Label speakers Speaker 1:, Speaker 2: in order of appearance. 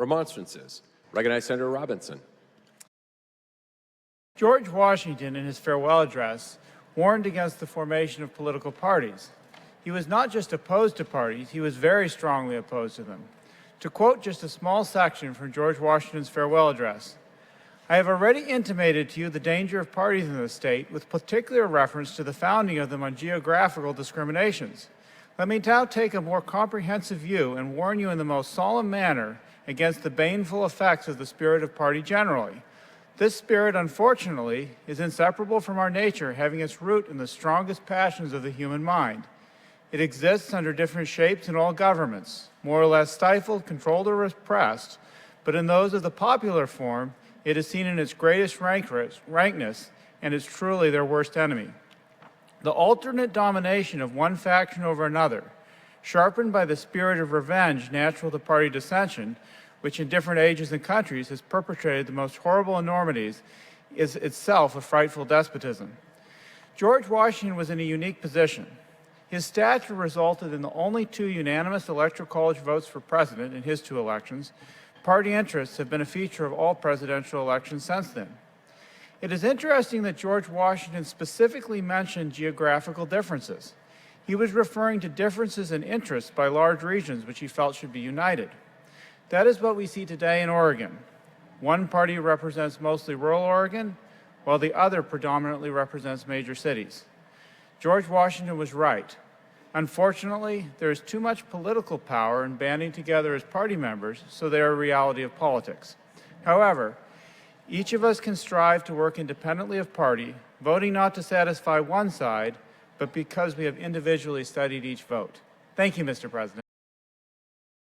Speaker 1: Remonstrances. Recognize Senator Robinson.
Speaker 2: George Washington, in his farewell address, warned against the formation of political parties. He was not just opposed to parties, he was very strongly opposed to them. To quote just a small section from George Washington's farewell address, "I have already intimated to you the danger of parties in the state, with particular reference to the founding of them on geographical discriminations. Let me now take a more comprehensive view and warn you in the most solemn manner against the baneful effects of the spirit of party generally. This spirit, unfortunately, is inseparable from our nature, having its root in the strongest passions of the human mind. It exists under different shapes in all governments, more or less stifled, controlled, or repressed, but in those of the popular form, it is seen in its greatest rankness and is truly their worst enemy. The alternate domination of one faction over another, sharpened by the spirit of revenge natural to party dissension, which in different ages and countries has perpetrated the most horrible enormities, is itself a frightful despotism." George Washington was in a unique position. His stature resulted in the only 2 unanimous Electoral College votes for president in his 2 elections. Party interests have been a feature of all presidential elections since then. It is interesting that George Washington specifically mentioned geographical differences. He was referring to differences in interests by large regions which he felt should be united. That is what we see today in Oregon. One party represents mostly rural Oregon, while the other predominantly represents major cities. George Washington was right. Unfortunately, there is too much political power in banding together as party members, so they are a reality of politics. However, each of us can strive to work independently of party, voting not to satisfy one side, but because we have individually studied each vote. Thank you, Mr. President.